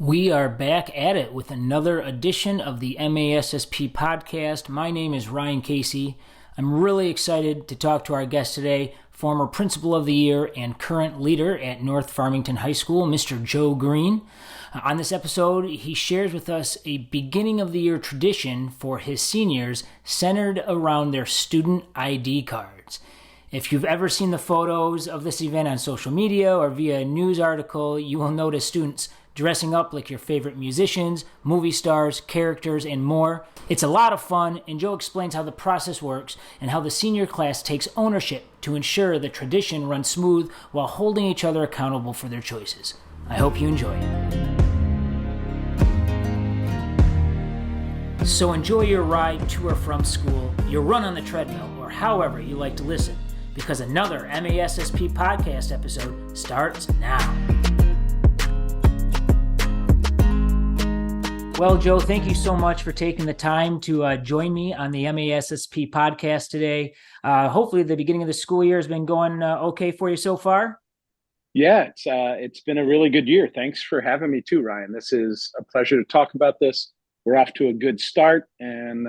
We are back at it with another edition of the MASSP podcast. My name is Ryan Casey. I'm really excited to talk to our guest today, former Principal of the Year and current leader at North Farmington High School, Mr. Joe Green. On this episode, he shares with us a beginning of the year tradition for his seniors centered around their student ID cards. If you've ever seen the photos of this event on social media or via a news article, you will notice students dressing up like your favorite musicians, movie stars, characters, and more. It's a lot of fun, and Joe explains how the process works and how the senior class takes ownership to ensure the tradition runs smooth while holding each other accountable for their choices. I hope you enjoy it. So enjoy your ride to or from school, your run on the treadmill, or however you like to listen, because another MASSP podcast episode starts now. Well, Joe, thank you so much for taking the time to join me on the MASSP podcast today. Hopefully the beginning of the school year has been going okay for you so far. Yeah, it's been a really good year. Thanks for having me too, Ryan. This is a pleasure to talk about this. We're off to a good start, and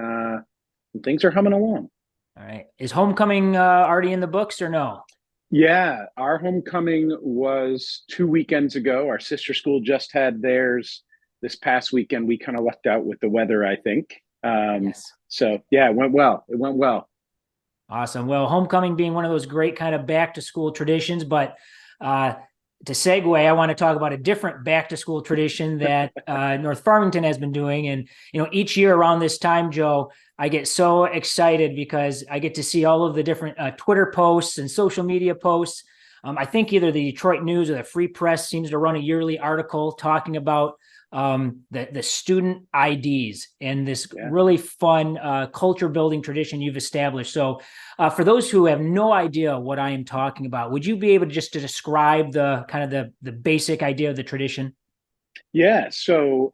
things are humming along. All right. Is homecoming already in the books or no? Yeah, our homecoming was 2 weekends ago. Our sister school just had theirs this past weekend. We kind of lucked out with the weather, I think. Yes. So yeah, it went well. It went well. Awesome. Well, homecoming being one of those great kind of back to school traditions, but to segue, I want to talk about a different back to school tradition that North Farmington has been doing. And, each year around this time, Joe, I get so excited because I get to see all of the different Twitter posts and social media posts. I think either the Detroit News or the Free Press seems to run a yearly article talking about the student IDs and this really fun culture building tradition you've established. So for those who have no idea what I am talking about, would you be able to describe the kind of the basic idea of the tradition? Yeah, so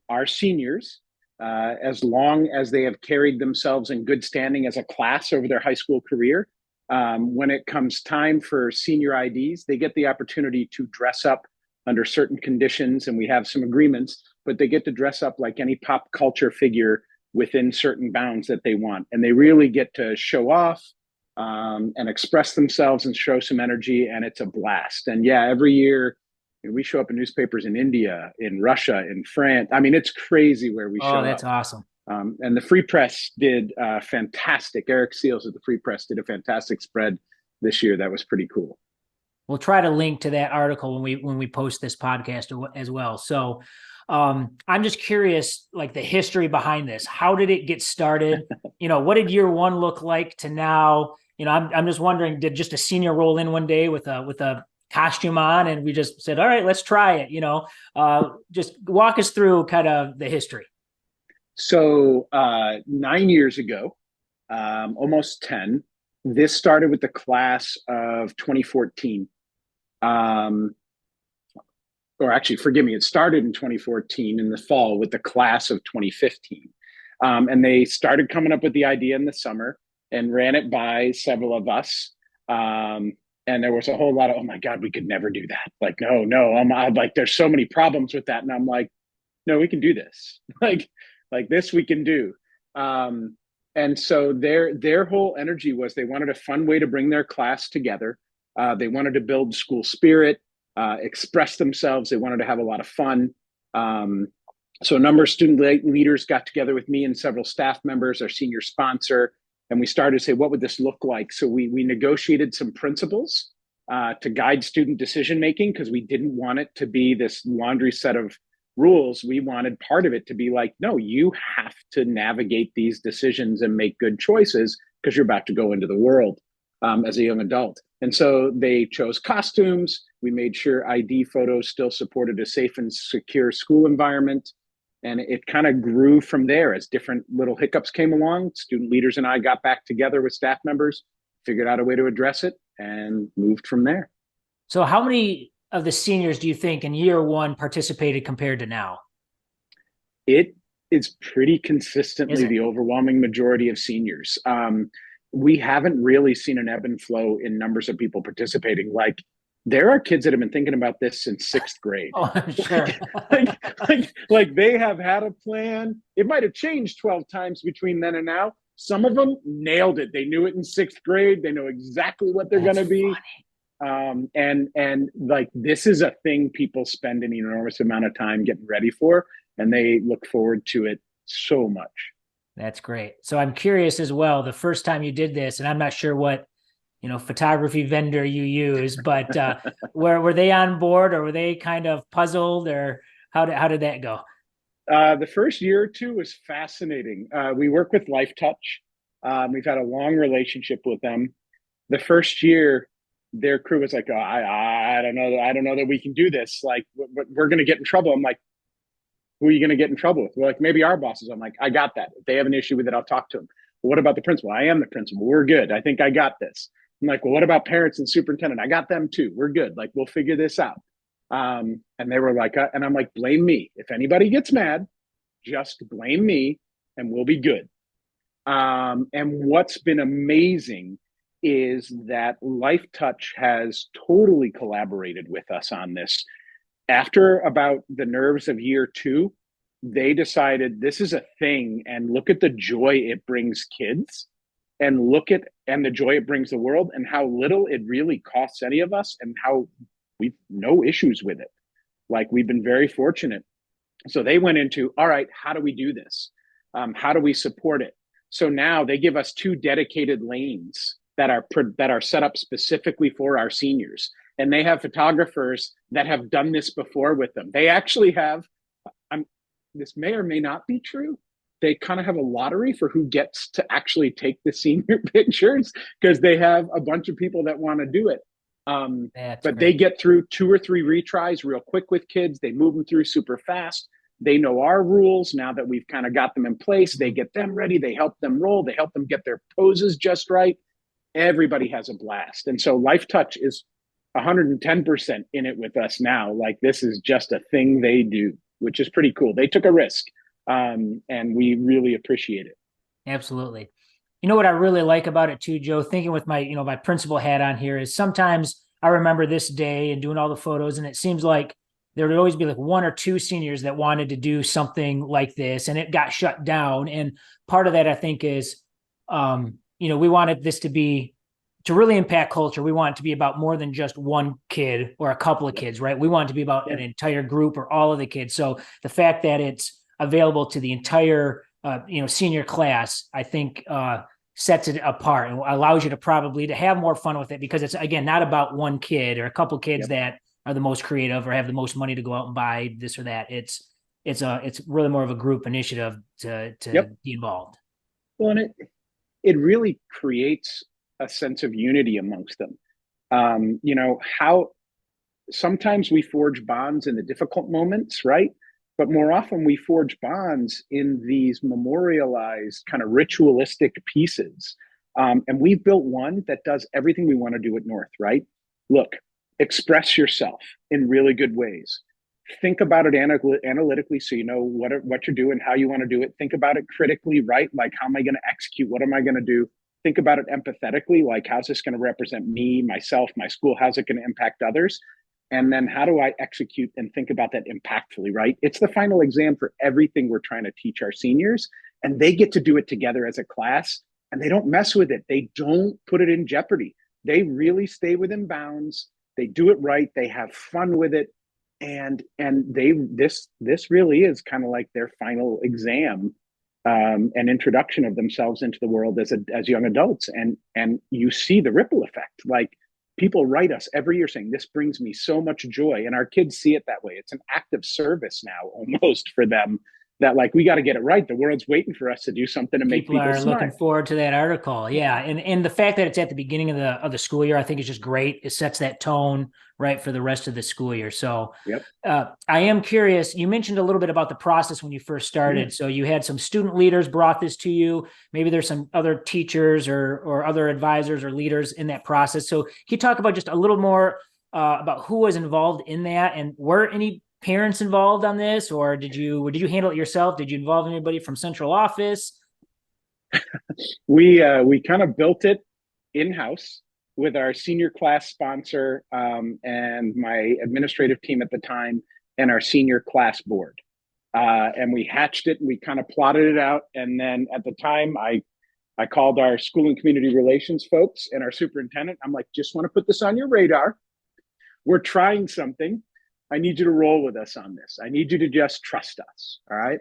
our seniors, as long as they have carried themselves in good standing as a class over their high school career, when it comes time for senior IDs, they get the opportunity to dress up under certain conditions, and we have some agreements, but they get to dress up like any pop culture figure within certain bounds that they want. And they really get to show off and express themselves and show some energy, and it's a blast. And yeah, every year we show up in newspapers in India, in Russia, in France. I mean, it's crazy where we show Oh, that's up. awesome. And the Free Press did fantastic. Eric Seals of the Free Press did a fantastic spread this year. That was pretty cool. We'll try to link to that article when we post this podcast as well. So I'm just curious, like the history behind this. How did it get started? What did year one look like to now? I'm just wondering, did just a senior roll in one day with a costume on and we just said, all right, let's try it? Just walk us through kind of the history. So 9 years ago, almost 10, this started with the class of 2014. Or actually, forgive me, it started in 2014 in the fall with the class of 2015. And they started coming up with the idea in the summer and ran it by several of us. And there was a whole lot of, oh my God, we could never do that. Like, no, I'm like, there's so many problems with that. And I'm like, no, we can do this. like this we can do. And so their whole energy was they wanted a fun way to bring their class together. They wanted to build school spirit, express themselves. They wanted to have a lot of fun. So a number of student leaders got together with me and several staff members, our senior sponsor, and we started to say, what would this look like? So we negotiated some principles to guide student decision making, because we didn't want it to be this laundry set of rules. We wanted part of it to be like, no, you have to navigate these decisions and make good choices because you're about to go into the world as a young adult. And so they chose costumes. We made sure ID photos still supported a safe and secure school environment. And it kind of grew from there as different little hiccups came along. Student leaders and I got back together with staff members, figured out a way to address it, and moved from there. So how many of the seniors do you think in year one participated compared to now? It is pretty consistently the overwhelming majority of seniors. We haven't really seen an ebb and flow in numbers of people participating. Like There are kids that have been thinking about this since sixth grade. Oh, I'm sure. Like they have had a plan. It might have changed 12 times between then and now. Some of them nailed it. They knew it in sixth grade. They know exactly what they're going That's to be. funny. And like this is a thing people spend an enormous amount of time getting ready for, and they look forward to it so much. That's great. So I'm curious as well, the first time you did this, and I'm not sure what, photography vendor you use, but were they on board, or were they kind of puzzled, or how did that go? The first year or two was fascinating. We work with Life Touch. We've had a long relationship with them. The first year, their crew was like, oh, I don't know. I don't know that we can do this. Like, we're going to get in trouble. I'm like, who are you going to get in trouble with? We're like, maybe our bosses. I'm like, I got that. If they have an issue with it, I'll talk to them. But what about the principal? I am the principal. We're good. I think I got this. I'm like, well, what about parents and superintendent? I got them too. We're good. Like, we'll figure this out. And they were like, and I'm like, blame me. If anybody gets mad, just blame me and we'll be good. And what's been amazing is that Life Touch has totally collaborated with us on this. After about the nerves of year two, they decided this is a thing, and look at the joy it brings kids, and and the joy it brings the world, and how little it really costs any of us, and how we've no issues with it. Like, we've been very fortunate. So they went into, all right, how do we do this? How do we support it? So now they give us two dedicated lanes that are set up specifically for our seniors, and they have photographers that have done this before with them. They actually have. This may or may not be true. They kind of have a lottery for who gets to actually take the senior pictures, because they have a bunch of people that want to do it. That's But they great. get through 2 or 3 retries real quick with kids. They move them through super fast. They know our rules now that we've kind of got them in place. They get them ready. They help them roll. They help them get their poses just right. Everybody has a blast. And so Life Touch is 110% in it with us now. Like, this is just a thing they do, which is pretty cool. They took a risk, and we really appreciate it. Absolutely. You know what I really like about it too, Joe, thinking with my principal hat on here, is sometimes I remember this day and doing all the photos, and it seems like there would always be like one or two seniors that wanted to do something like this, and it got shut down. And part of that, I think, is, we wanted this to really impact culture. We want it to be about more than just one kid or a couple of Yep. kids, right? We want it to be about Yeah. an entire group or all of the kids. So the fact that it's available to the entire senior class, I think sets it apart and allows you to probably to have more fun with it, because it's, again, not about one kid or a couple kids Yep. that are the most creative or have the most money to go out and buy this or that. It's really more of a group initiative to Yep. be involved. Well, and it really creates a sense of unity amongst them. How sometimes we forge bonds in the difficult moments, right? But more often we forge bonds in these memorialized kind of ritualistic pieces. And we've built one that does everything we want to do at North, right? Look, express yourself in really good ways. Think about it analytically, so you know what you're doing, how you want to do it. Think about it critically, right? Like, how am I going to execute? What am I going to do? Think about it empathetically, like, how's this going to represent me, myself, my school? How's it going to impact others? And then how do I execute and think about that impactfully, right? It's the final exam for everything we're trying to teach our seniors, and they get to do it together as a class, and they don't mess with it. They don't put it in jeopardy. They really stay within bounds. They do it right. They have fun with it. And this really is kind of like their final exam, and introduction of themselves into the world as young adults. And you see the ripple effect. Like, people write us every year saying, this brings me so much joy, and our kids see it that way. It's an act of service now, almost, for them, that, like, we got to get it right. The world's waiting for us to do something to make People people are looking smile. forward to that article. Yeah. And the fact that it's at the beginning of the school year, I think is just great. It sets that tone right for the rest of the school year. So Yep. I am curious. You mentioned a little bit about the process when you first Yeah. started. So you had some student leaders brought this to you. Maybe there's some other teachers or other advisors or leaders in that process. So can you talk about just a little more about who was involved in that, and were any parents involved on this, or did you handle it yourself? Did you involve anybody from central office? We kind of built it in house. with our senior class sponsor and my administrative team at the time and our senior class board. And we hatched it and we kind of plotted it out. And then at the time, I called our school and community relations folks and our superintendent. I'm like, just want to put this on your radar. We're trying something. I need you to roll with us on this. I need you to just trust us. All right.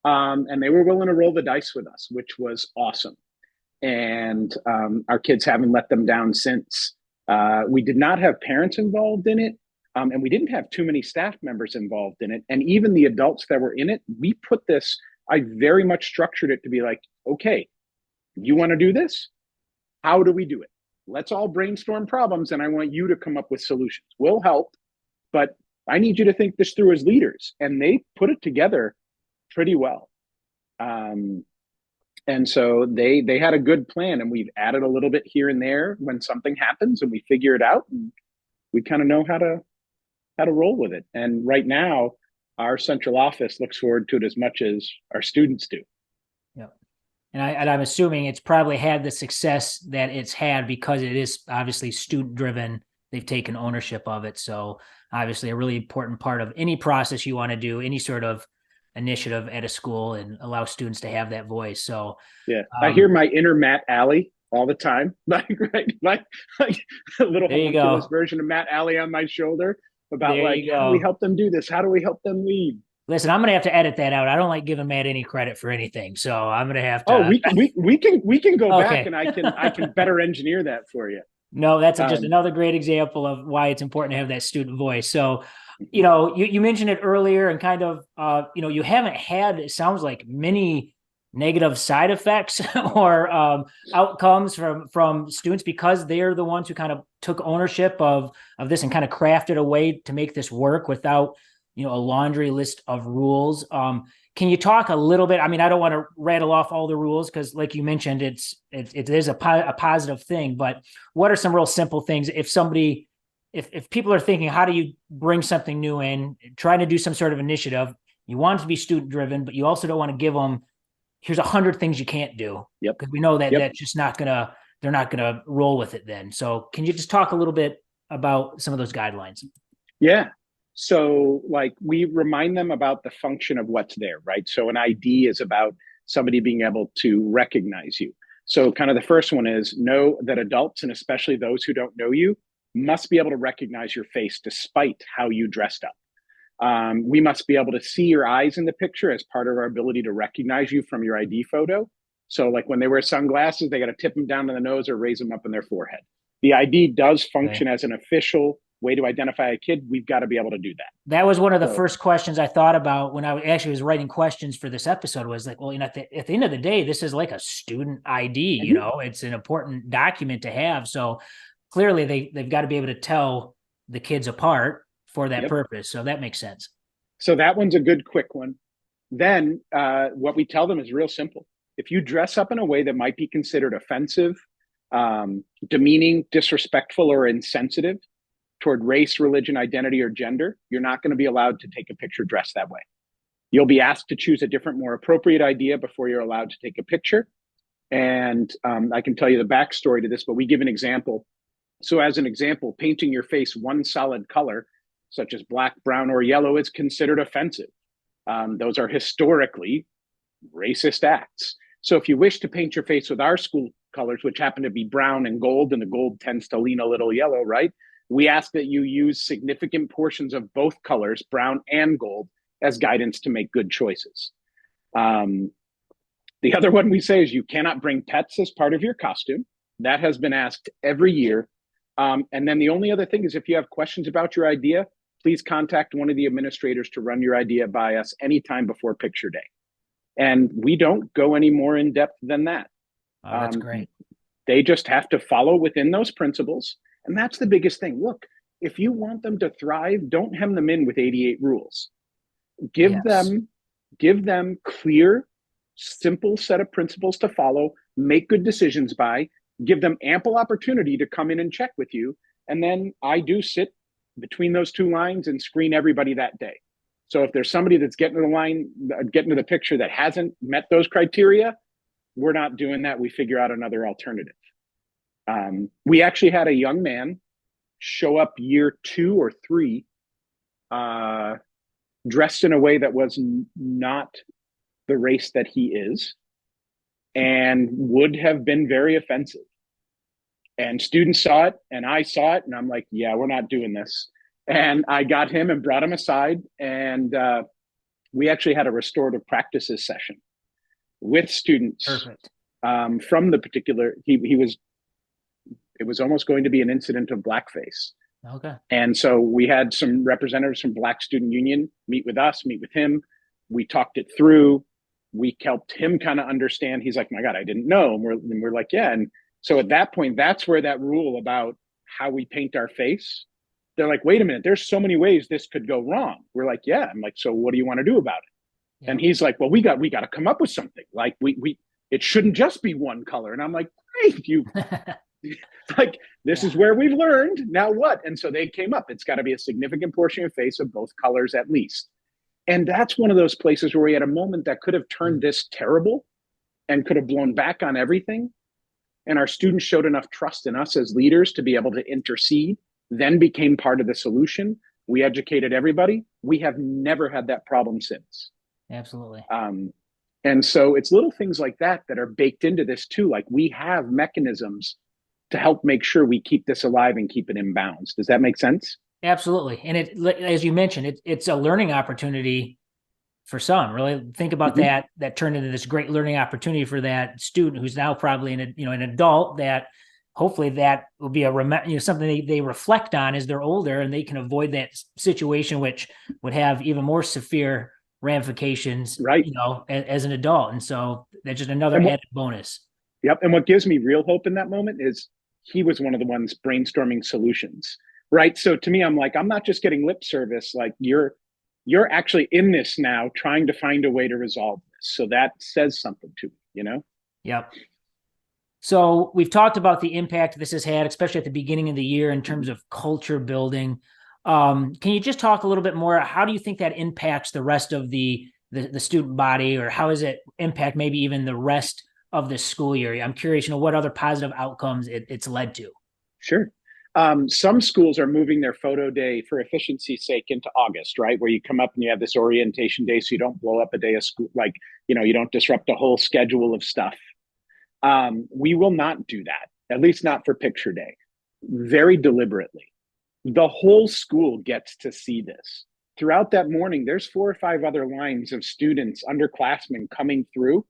And they were willing to roll the dice with us, which was awesome. And our kids haven't let them down since. We did not have parents involved in it. And we didn't have too many staff members involved in it. And even the adults that were in it, we put this, I very much structured it to be like, okay, you want to do this? How do we do it? Let's all brainstorm problems. And I want you to come up with solutions. We'll help, but I need you to think this through as leaders. And they put it together pretty well. And so they had a good plan, and we've added a little bit here and there when something happens and we figure it out, and we kind of know how to roll with it. And right now, our central office looks forward to it as much as our students do. Yeah. And I'm assuming it's probably had the success that it's had because it is obviously student driven. They've taken ownership of it. So obviously a really important part of any process you want to do, any sort of initiative at a school, and allow students to have that voice. So yeah, I hear my inner Matt Alley all the time, like a little homunculus version of Matt Alley on my shoulder about how do we help them do this? How do we help them lead? Listen, I'm gonna have to edit that out. I don't like giving Matt any credit for anything, so I'm gonna have to. Oh, we can go back and I can better engineer that for you. No, that's just another great example of why it's important to have that student voice. So, you mentioned it earlier, and kind of, you haven't had, it sounds like, many negative side effects or outcomes from students, because they're the ones who kind of took ownership of this and kind of crafted a way to make this work without, a laundry list of rules. Can you talk a little bit? I mean, I don't want to rattle off all the rules because, like you mentioned, it is a positive thing. But what are some real simple things if people are thinking, how do you bring something new in, trying to do some sort of initiative? You want it to be student driven, but you also don't want to give them, here's 100 things you can't do. Yep. Because we know that that's just they're not gonna roll with it then. So can you just talk a little bit about some of those guidelines? Yeah. So we remind them about the function of what's there, right? So an ID is about somebody being able to recognize you. So kind of the first one is know that adults, and especially those who don't know you, must be able to recognize your face despite how you dressed up. We must be able to see your eyes in the picture as part of our ability to recognize you from your ID photo. So when they wear sunglasses, they got to tip them down to the nose or raise them up in their forehead. The ID does function as an official way to identify a kid. We've got to be able to do that. That was one of the first questions I thought about when I actually was writing questions for this episode, was like, well, at the end of the day, this is like a student ID, it's an important document to have. So clearly they've got to be able to tell the kids apart for that purpose. So that makes sense. So that one's a good quick one. Then what we tell them is real simple. If you dress up in a way that might be considered offensive, demeaning, disrespectful, or insensitive toward race, religion, identity, or gender, you're not going to be allowed to take a picture dressed that way. You'll be asked to choose a different, more appropriate idea before you're allowed to take a picture. And I can tell you the backstory to this, but we give an example. So as an example, painting your face one solid color, such as black, brown, or yellow, is considered offensive. Those are historically racist acts. So if you wish to paint your face with our school colors, which happen to be brown and gold, and the gold tends to lean a little yellow, right? We ask that you use significant portions of both colors, brown and gold, as guidance to make good choices. The other one we say is you cannot bring pets as part of your costume. That has been asked every year. And then the only other thing is, if you have questions about your idea, please contact one of the administrators to run your idea by us anytime before picture day. And we don't go any more in depth than that. Oh, that's great. They just have to follow within those principles. And that's the biggest thing. Look, if you want them to thrive, don't hem them in with 88 rules. Give them clear, simple set of principles to follow, make good decisions by, give them ample opportunity to come in and check with you. And then I do sit between those two lines and screen everybody that day. So if there's somebody that's getting to the picture that hasn't met those criteria, we're not doing that. We figure out another alternative. We actually had a young man show up year 2 or 3, uh, dressed in a way that was not the race that he is, and would have been very offensive. And students saw it, and I saw it, and I'm like, yeah, we're not doing this. And I got him and brought him aside, and we actually had a restorative practices session with students Perfect. from the particular. He was. It was almost going to be an incident of blackface. Okay. And so we had some representatives from Black Student Union meet with us, meet with him. We talked it through. We helped him kind of understand. He's like, my God, I didn't know. And we're like, yeah. And so at that point, that's where that rule about how we paint our face, they're like, wait a minute, there's so many ways this could go wrong. We're like, yeah. I'm like, so what do you want to do about it? Yeah. And he's like, well, we got to come up with something. Like it shouldn't just be one color. And I'm like, great, you like, this is where we've learned. Now what? And so they came up. It's got to be a significant portion of your face of both colors at least. And that's one of those places where we had a moment that could have turned this terrible and could have blown back on everything. And our students showed enough trust in us as leaders to be able to intercede, then became part of the solution. We educated everybody. We have never had that problem since. Absolutely. And so it's little things like that that are baked into this too. Like, we have mechanisms to help make sure we keep this alive and keep it in bounds. Does that make sense? Absolutely. And as you mentioned, it's a learning opportunity for some. Really think about Mm-hmm. that turned into this great learning opportunity for that student who's now probably an adult, that hopefully that will be something they reflect on as they're older, and they can avoid that situation, which would have even more severe ramifications, Right. as an adult. And so that's just another And what, added bonus. yep. And what gives me real hope in that moment is he was one of the ones brainstorming solutions. Right. So to me, I'm like, I'm not just getting lip service. Like, you're actually in this now, trying to find a way to resolve this. So that says something to me. Yep. So we've talked about the impact this has had, especially at the beginning of the year, in terms of culture building. Can you just talk a little bit more? How do you think that impacts the rest of the student body, or how does it impact maybe even the rest of the school year? I'm curious, what other positive outcomes it's led to. Sure. Some schools are moving their photo day for efficiency's sake into August, right? Where you come up and you have this orientation day, so you don't blow up a day of school, like, you don't disrupt a whole schedule of stuff. We will not do that, at least not for picture day, very deliberately. The whole school gets to see this. Throughout that morning, there's 4 or 5 other lines of students, underclassmen coming through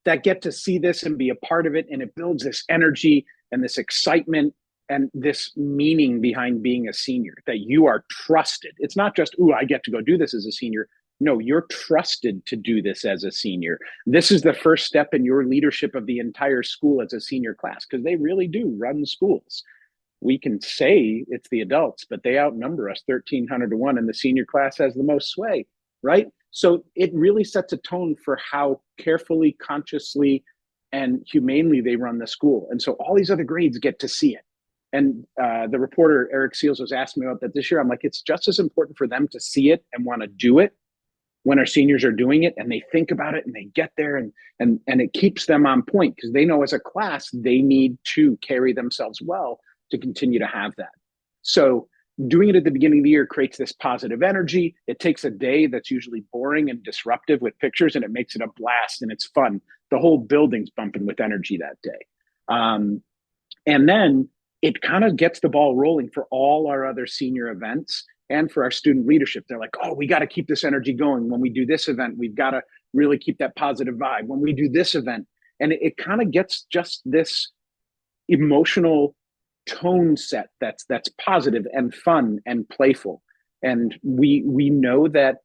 that get to see this and be a part of it. And it builds this energy and this excitement and this meaning behind being a senior, that you are trusted. It's not just, ooh, I get to go do this as a senior. No, you're trusted to do this as a senior. This is the first step in your leadership of the entire school as a senior class, because they really do run schools. We can say it's the adults, but they outnumber us 1,300 to 1, and the senior class has the most sway, right? So it really sets a tone for how carefully, consciously, and humanely they run the school. And so all these other grades get to see it. And the reporter, Eric Seals, was asking me about that this year. I'm like, it's just as important for them to see it and want to do it when our seniors are doing it, and they think about it and they get there, and it keeps them on point, because they know as a class they need to carry themselves well to continue to have that. So doing it at the beginning of the year creates this positive energy. It takes a day that's usually boring and disruptive with pictures, and it makes it a blast, and it's fun. The whole building's bumping with energy that day. And then it kind of gets the ball rolling for all our other senior events and for our student leadership. They're like, oh, we got to keep this energy going. When we do this event, we've got to really keep that positive vibe. When we do this event, and it kind of gets just this emotional tone set that's positive and fun and playful. And we know that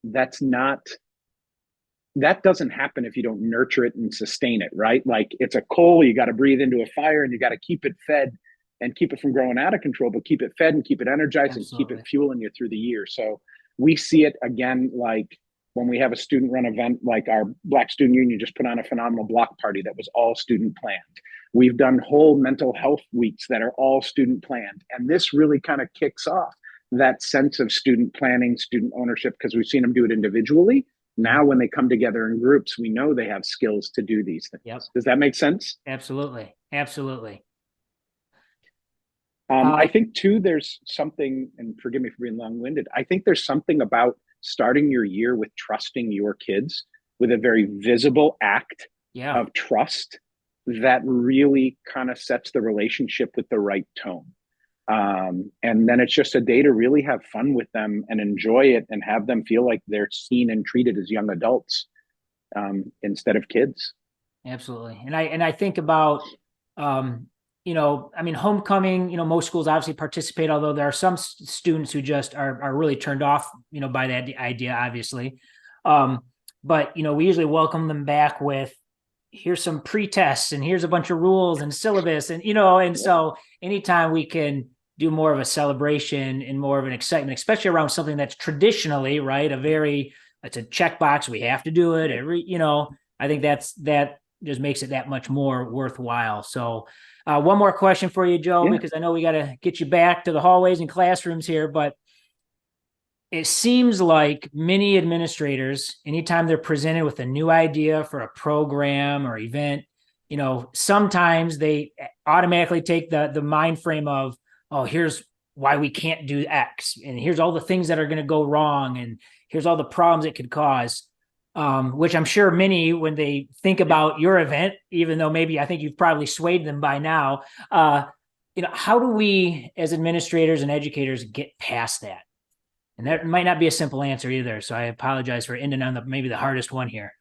that doesn't happen if you don't nurture it and sustain it, right? Like, it's a coal, you got to breathe into a fire, and you got to keep it fed and keep it from growing out of control, but keep it fed and keep it energized and keep it Absolutely. fueling you through the year. So we see it again, like when we have a student run event, like our Black Student Union just put on a phenomenal block party that was all student planned. We've done whole mental health weeks that are all student planned. And this really kind of kicks off that sense of student planning, student ownership, because we've seen them do it individually. Now, when they come together in groups, we know they have skills to do these things. Yep. Does that make sense? Absolutely. Absolutely. I think too, there's something, and forgive me for being long-winded. I think there's something about starting your year with trusting your kids with a very visible act Yeah, of trust that really kind of sets the relationship with the right tone. And then it's just a day to really have fun with them and enjoy it and have them feel like they're seen and treated as young adults instead of kids. absolutely. And I think about, um, I mean, homecoming. Most schools obviously participate, although there are some students who just are really turned off, by that idea, obviously. Um, but we usually welcome them back with, here's some pre-tests and here's a bunch of rules and syllabus, and Yeah. so anytime we can do more of a celebration and more of an excitement, especially around something that's traditionally, right, it's a checkbox, we have to do it every, I think that just makes it that much more worthwhile. So one more question for you, Joe, Yeah. because I know we got to get you back to the hallways and classrooms here, but it seems like many administrators, anytime they're presented with a new idea for a program or event, sometimes they automatically take the mind frame of, oh, here's why we can't do X, and here's all the things that are going to go wrong, and here's all the problems it could cause. Which I'm sure many, when they think about your event, even though maybe I think you've probably swayed them by now, how do we as administrators and educators get past that? And that might not be a simple answer either. So I apologize for ending on maybe the hardest one here.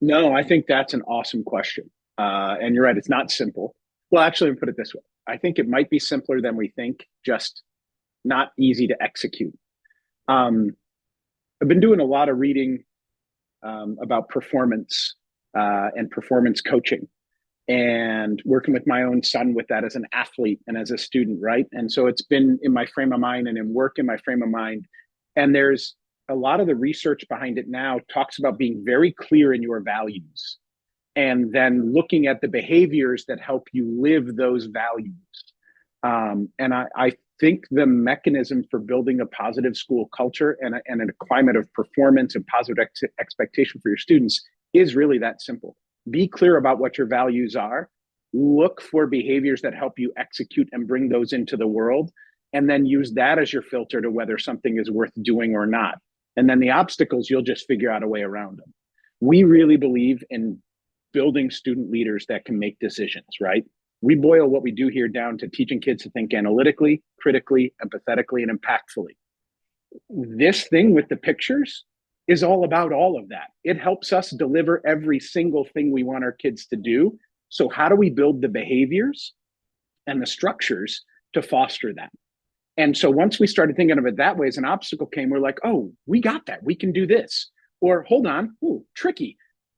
No, I think that's an awesome question. And you're right, it's not simple. Well, actually, let me put it this way. I think it might be simpler than we think, just not easy to execute. Um, I've been doing a lot of reading about performance and performance coaching and working with my own son with that as an athlete and as a student, right? And so it's been in my frame of mind and in work in my frame of mind. And there's a lot of the research behind it now talks about being very clear in your values and then looking at the behaviors that help you live those values. And I think the mechanism for building a positive school culture and a climate of performance and positive expectation for your students is really that simple. Be clear about what your values are, look for behaviors that help you execute and bring those into the world, and then use that as your filter to whether something is worth doing or not. And then the obstacles, you'll just figure out a way around them. We really believe in building student leaders that can make decisions, right? We boil what we do here down to teaching kids to think analytically, critically, empathetically, and impactfully. This thing with the pictures is all about all of that. It helps us deliver every single thing we want our kids to do. So, how do we build the behaviors and the structures to foster that? And so, once we started thinking of it that way, as an obstacle came, we're like, oh, we got that. We can do this. Or hold on, ooh, tricky.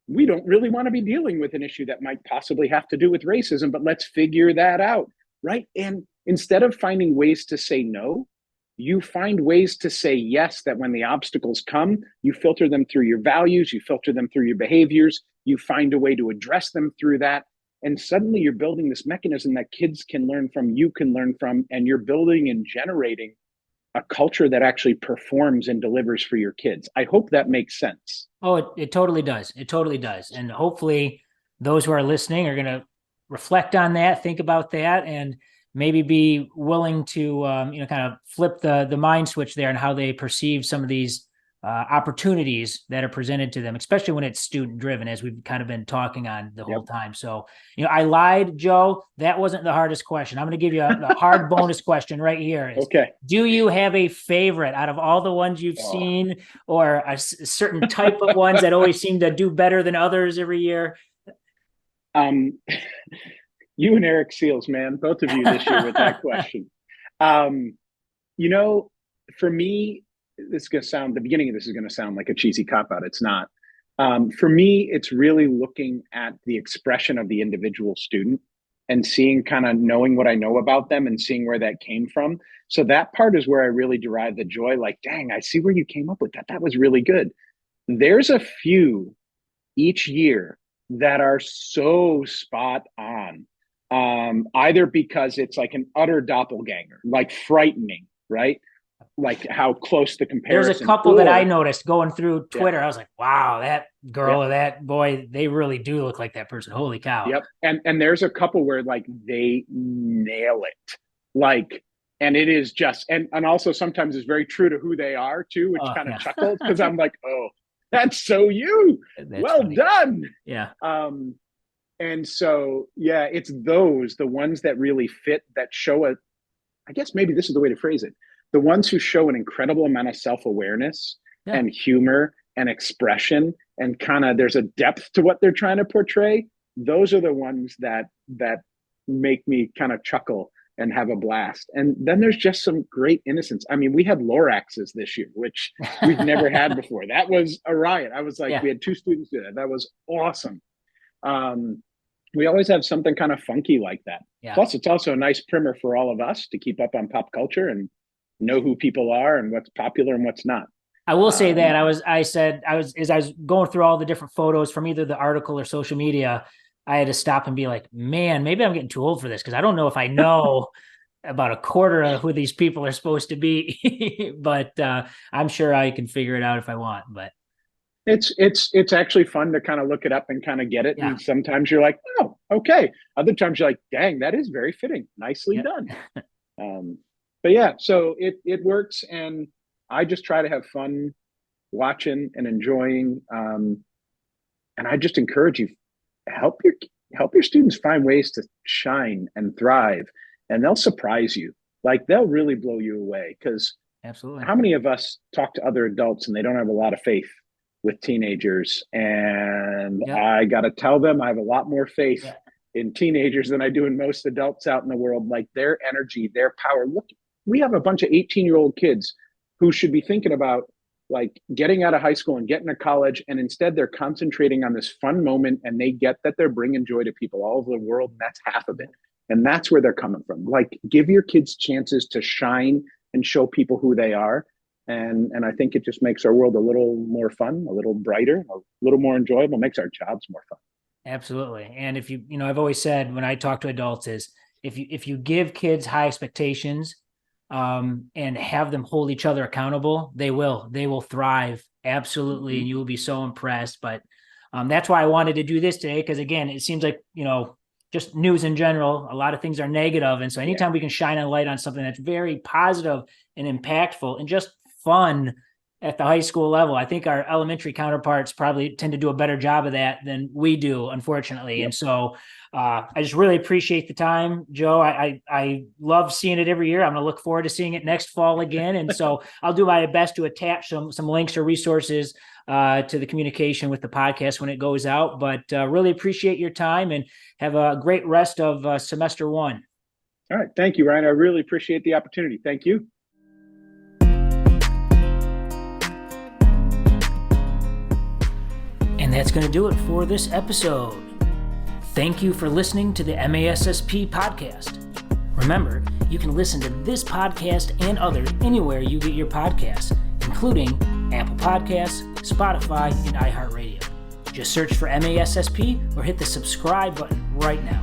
We don't really want to be dealing with an issue that might possibly have to do with racism, but let's figure that out, right? And instead of finding ways to say no, you find ways to say yes, that when the obstacles come, you filter them through your values, you filter them through your behaviors, you find a way to address them through that. And suddenly you're building this mechanism that kids can learn from, you can learn from, and you're building and generating a culture that actually performs and delivers for your kids. I hope that makes sense. Oh, it totally does. It totally does. And hopefully those who are listening are going to reflect on that, think about that, and maybe be willing to, kind of flip the mind switch there and how they perceive some of these opportunities that are presented to them, especially when it's student driven, as we've kind of been talking on the Yep. whole time. So, I lied, Joe. That wasn't the hardest question. I'm going to give you a hard bonus question right here. Okay. Do you have a favorite out of all the ones you've Oh. seen, or a certain type of ones that always seem to do better than others every year? Um, you and Eric Seals, man, both of you this year with that question. Um, you know, for me, this is going to sound, the beginning of this is going to sound like a cheesy cop out. It's not. For me, it's really looking at the expression of the individual student and seeing, kind of knowing what I know about them and seeing where that came from. So that part is where I really derive the joy. Like, dang, I see where you came up with that. That was really good. There's a few each year that are so spot on. Either because it's like an utter doppelganger, like frightening, right? Like how close the There's a comparison, couple that I or noticed going through yeah, Twitter. I was like, wow, that girl yeah, or that boy, they really do look like that person. Holy cow. yep. And there's a couple where like they nail it. Like And it is just, and also sometimes it's very true to who they are too, which Oh, kind of yeah. chuckles because I'm like, oh, that's so you. That's Well funny. done. Yeah. Um, and so, yeah, it's the ones that really fit, that show I guess maybe this is the way to phrase it. The ones who show an incredible amount of self-awareness Yeah. and humor and expression, and kind of there's a depth to what they're trying to portray. Those are the ones that make me kind of chuckle and have a blast. And then there's just some great innocence. I mean, we had Loraxes this year, which we've never had before. That was a riot. I was like, Yeah. we had 2 students do that. That was awesome. Um, we always have something kind of funky like that. Yeah. Plus, it's also a nice primer for all of us to keep up on pop culture and know who people are and what's popular and what's not. I will say Um, that as I was going through all the different photos from either the article or social media, I had to stop and be like, man, maybe I'm getting too old for this because I don't know if I know about a quarter of who these people are supposed to be. But I'm sure I can figure it out if I want. But it's actually fun to kind of look it up and kind of get it. yeah, And sometimes you're like, oh, okay. Other times you're like, dang, that is very fitting. Nicely yeah, done. Um, but yeah, so it works, and I just try to have fun watching and enjoying. And I just encourage you, help your help your students find ways to shine and thrive, and they'll surprise you. Like they'll really blow you away. Because absolutely. how many of us talk to other adults and they don't have a lot of faith with teenagers? And Yeah, I got to tell them I have a lot more faith yeah, in teenagers than I do in most adults out in the world. Like their energy, their power. Look, we have a bunch of 18-year-old kids who should be thinking about like getting out of high school and getting to college, and instead they're concentrating on this fun moment, and they get that they're bringing joy to people all over the world, and that's half of it. And that's where they're coming from. Like give your kids chances to shine and show people who they are. And I think it just makes our world a little more fun, a little brighter, a little more enjoyable, makes our jobs more fun. absolutely. And if I've always said when I talk to adults is if you give kids high expectations, and have them hold each other accountable, they will thrive absolutely, Mm-hmm. and you will be so impressed. But that's why I wanted to do this today because again, it seems like just news in general, a lot of things are negative, and so Yeah. anytime we can shine a light on something that's very positive and impactful and just fun at the high school level, I think our elementary counterparts probably tend to do a better job of that than we do, unfortunately. Yep. And so I just really appreciate the time, Joe. I love seeing it every year. I'm going to look forward to seeing it next fall again. And so I'll do my best to attach some links or resources to the communication with the podcast when it goes out. But really appreciate your time and have a great rest of semester 1. All right. Thank you, Ryan. I really appreciate the opportunity. Thank you. And that's going to do it for this episode. Thank you for listening to the MASSP podcast. Remember, you can listen to this podcast and others anywhere you get your podcasts, including Apple Podcasts, Spotify, and iHeartRadio. Just search for MASSP or hit the subscribe button right now.